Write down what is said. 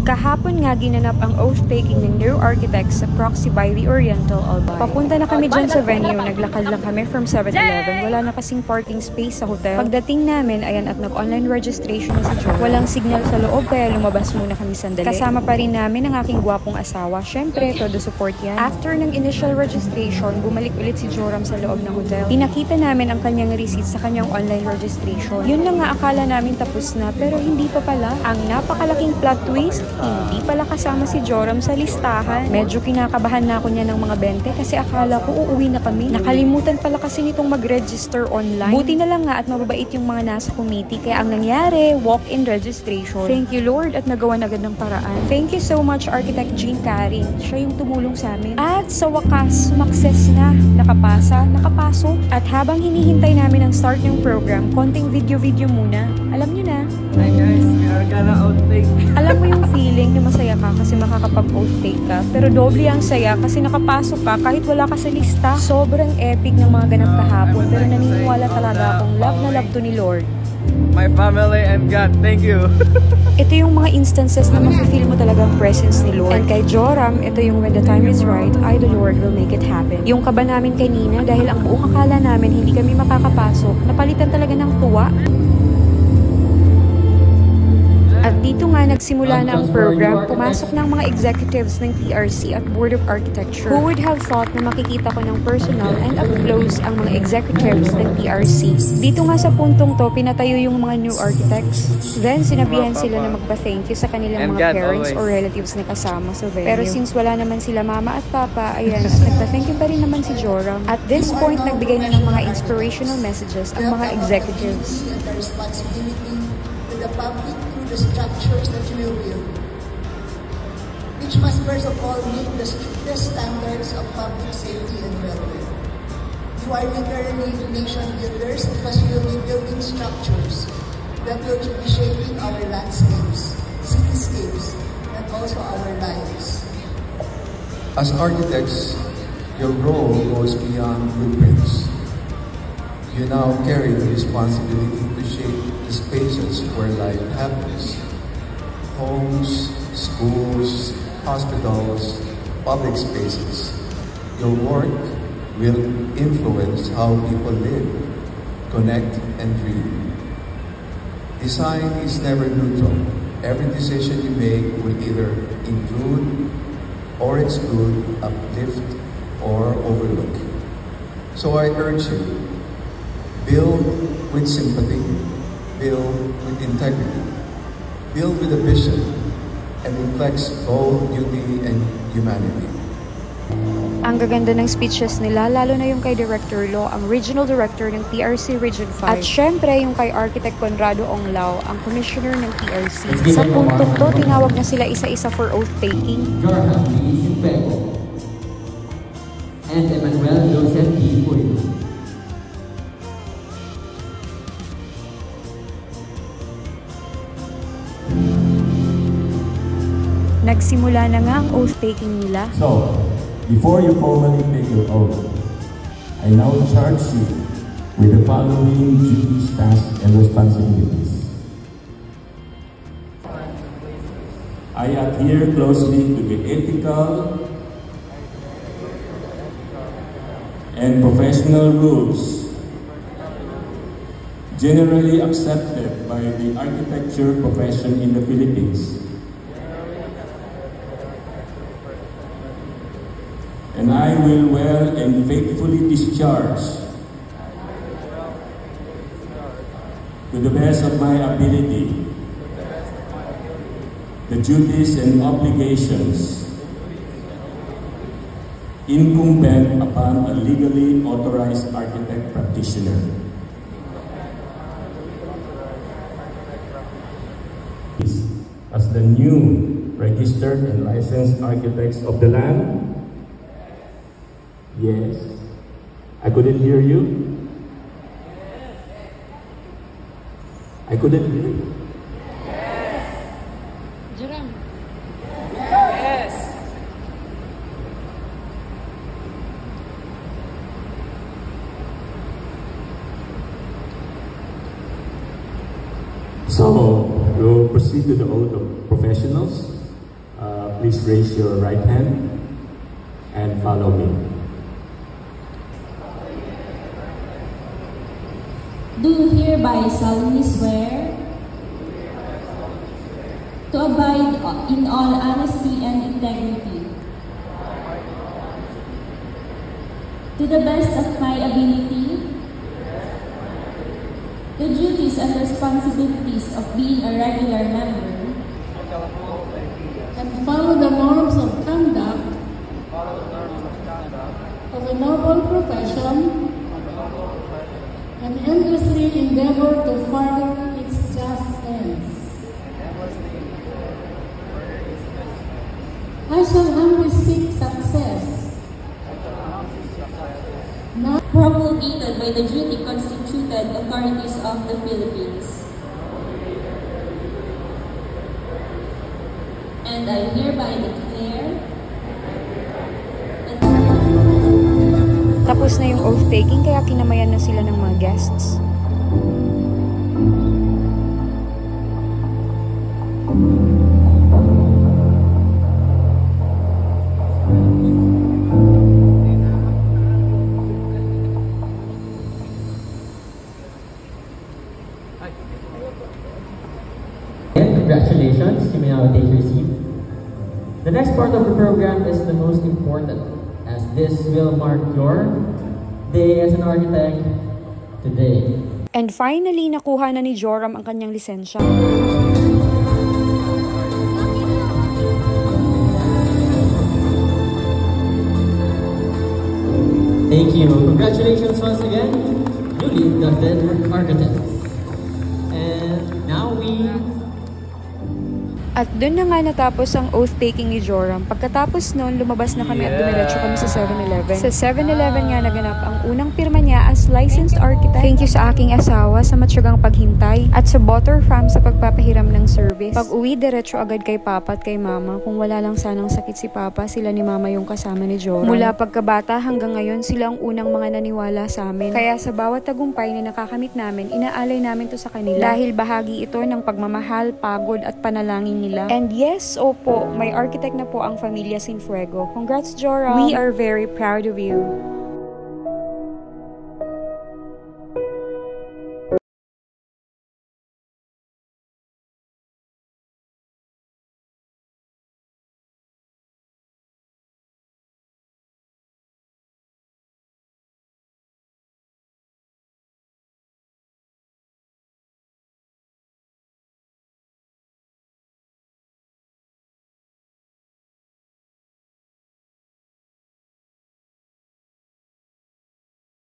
Kahapon nga ginanap ang oath-taking ng new architects sa Proxy by the Oriental Albay. Papunta na kami dyan sa venue, naglakad lang kami from 7-Eleven. Wala na kasing parking space sa hotel. Pagdating namin, ayan at nag-online registration na si Joe. Walang signal sa loob kaya lumabas muna kami sandali. Kasama pa rin namin ang aking gwapong asawa. Syempre, todo support yan. After ng initial registration, bumalik ulit si Joram sa loob ng hotel. Pinakita namin ang kanyang receipt sa kanyang online registration. Yun na nga akala namin tapos na pero hindi pa pala. Ang napakalaking plot twist, hindi pala kasama si Joram sa listahan. Medyo kinakabahan na ako niya ng mga 20 kasi akala ko uuwi na kami. Nakalimutan pala kasi nitong mag-register online. Buti na lang nga at mababait yung mga nasa committee kaya ang nangyari, walk-in registration. Thank you Lord at nagawa agad ng paraan. Thank you so much Architect Jean Caring. Siya yung tumulong sa amin. At sa wakas, sumakses na. Nakapasok. At habang hinihintay namin ang start ng program, konting video muna. Alam nyo na. Hi guys, we are gonna outtake. Alam mo yung feeling na masaya ka kasi makakapag-outtake ka, pero doble ang saya kasi nakapasok ka kahit wala ka sa lista. Sobrang epic ng mga ganap kahapon, pero naniniwala talaga akong love na love to ni Lord. My family and God, thank you. Ito yung mga instances na mafe-feel mo talaga ang presence ni Lord. And kay Joram, ito yung when the time is right, I the Lord will make it happen. Yung kaba namin kanina dahil ang buong akala namin hindi kami makakapasok, napalitan talaga ng tuwa. At dito nga nagsimula na ang program, pumasok ng mga executives ng PRC at Board of Architecture. Who would have thought na makikita ko ng personal and up close ang mga executives ng PRC. Dito nga sa puntong to, pinatayo yung mga new architects. Then sinabihan sila na magpa-thank you sa kanilang mga parents or relatives na kasama sa venue. Pero since wala naman sila mama at papa, ayan, nagpa-thank you pa rin naman si Joram. At this point, nagbigay na ng mga inspirational messages ang mga executives. The public through the structures that you will build, which must first of all meet the strictest standards of public safety and welfare. You are literally nation builders because you will be building structures that will be shaping our landscapes, cityscapes, and also our lives. As architects, your role goes beyond blueprints. You now carry the responsibility to shape the spaces where life happens. Homes, schools, hospitals, public spaces. Your work will influence how people live, connect, and dream. Design is never neutral. Every decision you make will either include or exclude, uplift, or overlook. So I urge you, build with sympathy, build with integrity, build with a vision, and reflects both duty and humanity. Ang gaganda ng speeches nila, lalo na yung kay Director Lo, ang Regional Director ng PRC Region 5. At syempre, yung kay Architect Conrado Onglao, ang Commissioner ng PRC. Sa puntong to, tinawag na sila isa-isa for oath-taking. Jorhan B. Simpego and Emmanuel Joseph P. Puy. Nagsimula na nga ang oath-taking nila. So, before you formally take your oath, I now charge you with the following duties, tasks, and responsibilities. I adhere closely to the ethical and professional rules generally accepted by the architecture profession in the Philippines. And I will well and faithfully discharge, to the best of my ability, the duties and obligations incumbent upon a legally authorized architect practitioner. As the new registered and licensed architects of the land. Yes. I couldn't hear you. I couldn't hear you. Yes. Joram. Yes. So, we'll proceed to the oath of professionals. please raise your right hand and follow me. Do hereby solemnly swear to abide in all honesty and integrity, to the best of my ability, the duties and responsibilities of being a regular member, and follow the norms of conduct of a noble profession, and endlessly endeavor to further its just ends. I shall humbly seek success, not promulgated by the duly constituted authorities of the Philippines. And I hereby declare that Tapos na yung oath-taking kaya kinamayan na sila ng mga guests. Congratulations, you may now take your seat. The next part of the program is the most important, as this will mark your day as an architect today. And finally, nakuha na ni Joram ang kanyang lisensya. Thank you. Congratulations once again, newly inducted architects. And now we... At doon na nga natapos ang oath-taking ni Joram. Pagkatapos noon, lumabas na kami at dumiretso kami sa 7-Eleven. Sa 7-Eleven nga naganap ang unang pirma niya as licensed architect. Thank you sa aking asawa sa matyagang paghintay at sa Butter Fam sa pagpapahiram ng service. Pag uwi, diretso agad kay Papa at kay Mama. Kung wala lang sanang sakit si Papa, sila ni Mama yung kasama ni Joram. Mula pagkabata hanggang ngayon, sila ang unang mga naniwala sa amin. Kaya sa bawat tagumpay na nakakamit namin, inaalay namin to sa kanila. Dahil bahagi ito ng pagmamahal, pagod at panalangin nila. And yes, opo, may architect na po ang Familia Cienfuego. Congrats, Joram! We are very proud of you.